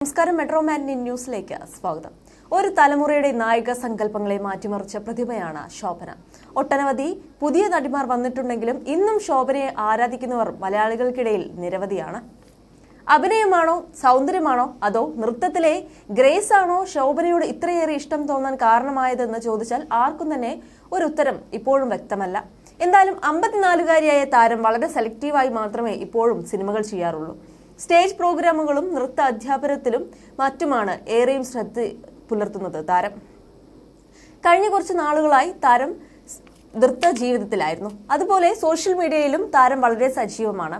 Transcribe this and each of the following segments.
നമസ്കാരം, മെട്രോമാൻ ന്യൂസിലേക്ക് സ്വാഗതം. ഒരു തലമുറയുടെ നായിക സങ്കല്പങ്ങളെ മാറ്റിമറിച്ച പ്രതിഭയാണ് ശോഭന. ഒട്ടനവധി പുതിയ നടിമാർ വന്നിട്ടുണ്ടെങ്കിലും ഇന്നും ശോഭനയെ ആരാധിക്കുന്നവർ മലയാളികൾക്കിടയിൽ നിരവധിയാണ്. അഭിനയമാണോ, സൗന്ദര്യമാണോ, അതോ നൃത്തത്തിലെ ഗ്രേസ് ആണോ ശോഭനയോട് ഇത്രയേറെ ഇഷ്ടം തോന്നാൻ കാരണമായതെന്ന് ചോദിച്ചാൽ ആർക്കും തന്നെ ഒരു ഉത്തരം ഇപ്പോഴും വ്യക്തമല്ല. എന്തായാലും 54-കാരിയായ താരം വളരെ സെലക്റ്റീവായി മാത്രമേ ഇപ്പോഴും സിനിമകൾ ചെയ്യാറുള്ളൂ. സ്റ്റേജ് പ്രോഗ്രാമുകളും നൃത്ത അധ്യാപനത്തിലും മറ്റുമാണ് ഏറെയും ശ്രദ്ധ പുലർത്തുന്നത് താരം. കഴിഞ്ഞ കുറച്ച് നാളുകളായി താരം നൃത്ത ജീവിതത്തിലായിരുന്നു. അതുപോലെ സോഷ്യൽ മീഡിയയിലും താരം വളരെ സജീവമാണ്.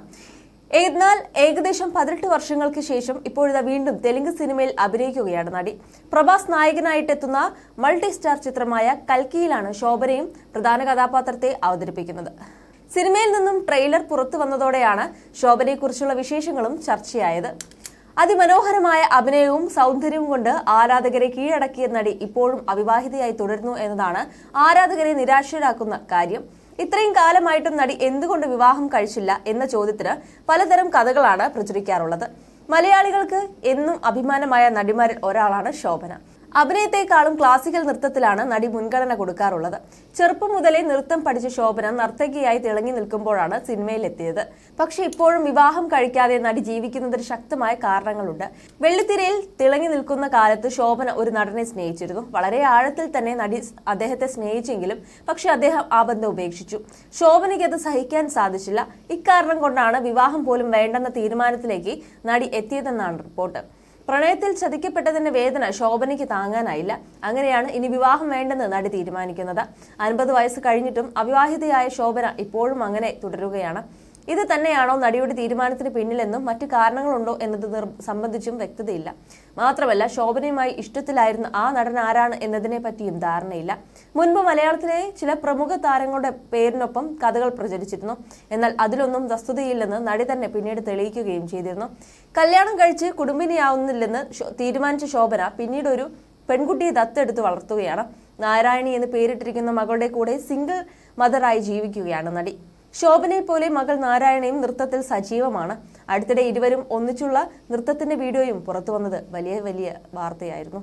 എന്നാൽ ഏകദേശം 18 വർഷങ്ങൾക്ക് ശേഷം ഇപ്പോഴിതാ വീണ്ടും തെലുങ്ക് സിനിമയിൽ അഭിനയിക്കുകയാണ് നടി. പ്രഭാസ് നായകനായിട്ടെത്തുന്ന മൾട്ടി സ്റ്റാർ ചിത്രമായ കൽക്കിയിലാണ് ശോഭനയും പ്രധാന കഥാപാത്രത്തെ അവതരിപ്പിക്കുന്നത്. സിനിമയിൽ നിന്നും ട്രെയിലർ പുറത്തു വന്നതോടെയാണ് ശോഭനയെക്കുറിച്ചുള്ള വിശേഷങ്ങളും ചർച്ചയായത്. അതിമനോഹരമായ അഭിനയവും സൗന്ദര്യവും കൊണ്ട് ആരാധകരെ കീഴടക്കിയ നടി ഇപ്പോഴും അവിവാഹിതയായി തുടരുന്നു എന്നതാണ് ആരാധകരെ നിരാശരാക്കുന്ന കാര്യം. ഇത്രയും കാലമായിട്ടും നടി എന്തുകൊണ്ട് വിവാഹം കഴിച്ചില്ല എന്ന ചോദ്യത്തിന് പലതരം കഥകളാണ് പ്രചരിക്കാറുള്ളത്. മലയാളികൾക്ക് എന്നും അഭിമാനമായ നടിമാരിൽ ഒരാളാണ് ശോഭന. അഭിനയത്തെക്കാളും ക്ലാസിക്കൽ നൃത്തത്തിലാണ് നടി മുൻഗണന കൊടുക്കാറുള്ളത്. ചെറുപ്പം മുതലേ നൃത്തം പഠിച്ച ശോഭന നർത്തകിയായി തിളങ്ങി നിൽക്കുമ്പോഴാണ് സിനിമയിലെത്തിയത്. പക്ഷെ ഇപ്പോഴും വിവാഹം കഴിക്കാതെ നടി ജീവിക്കുന്നതിന് ശക്തമായ കാരണങ്ങളുണ്ട്. വെള്ളിത്തിരയിൽ തിളങ്ങി നിൽക്കുന്ന കാലത്ത് ശോഭന ഒരു നടനെ സ്നേഹിച്ചിരുന്നു. വളരെ ആഴത്തിൽ തന്നെ നടി അദ്ദേഹത്തെ സ്നേഹിച്ചെങ്കിലും പക്ഷെ അദ്ദേഹം ആ ബന്ധം ഉപേക്ഷിച്ചു. ശോഭനയ്ക്ക് അത് സഹിക്കാൻ സാധിച്ചില്ല. ഇക്കാരണം കൊണ്ടാണ് വിവാഹം പോലും വേണ്ടെന്ന തീരുമാനത്തിലേക്ക് നടി എത്തിയതെന്നാണ് റിപ്പോർട്ട്. പ്രണയത്തിൽ ചതിക്കപ്പെട്ടതിന്റെ വേദന ശോഭനയ്ക്ക് താങ്ങാനായില്ല. അങ്ങനെയാണ് ഇനി വിവാഹം വേണ്ടെന്ന് നടി തീരുമാനിക്കുന്നത്. 50 വയസ്സ് കഴിഞ്ഞിട്ടും അവിവാഹിതയായ ശോഭന ഇപ്പോഴും അങ്ങനെ തുടരുകയാണ്. ഇത് തന്നെയാണോ നടിയുടെ തീരുമാനത്തിന് പിന്നിലെന്നും മറ്റു കാരണങ്ങളുണ്ടോ എന്നത് സംബന്ധിച്ചും വ്യക്തതയില്ല. മാത്രമല്ല, ശോഭനയുമായി ഇഷ്ടത്തിലായിരുന്ന ആ നടൻ ആരാണ് എന്നതിനെ പറ്റിയും ധാരണയില്ല. മുൻപ് മലയാളത്തിലെ ചില പ്രമുഖ താരങ്ങളുടെ പേരിനൊപ്പം കഥകൾ പ്രചരിച്ചിരുന്നു. എന്നാൽ അതിലൊന്നും വസ്തുതയില്ലെന്ന് നടി തന്നെ പിന്നീട് തെളിയിക്കുകയും ചെയ്തിരുന്നു. കല്യാണം കഴിച്ച് കുടുംബിനിയാവുന്നില്ലെന്ന് തീരുമാനിച്ച ശോഭന പിന്നീട് ഒരു പെൺകുട്ടിയെ ദത്തെടുത്ത് വളർത്തുകയാണ്. നാരായണി എന്ന് പേരിട്ടിരിക്കുന്ന മകളുടെ കൂടെ സിംഗിൾ മദറായി ജീവിക്കുകയാണ് നടി. ശോഭനയെ പോലെ മകൾ നാരായണയും നൃത്തത്തിൽ സജീവമാണ്. അടുത്തിടെ ഇരുവരും ഒന്നിച്ചുള്ള നൃത്തത്തിന്റെ വീഡിയോയും പുറത്തുവന്നത് വലിയ വാർത്തയായിരുന്നു.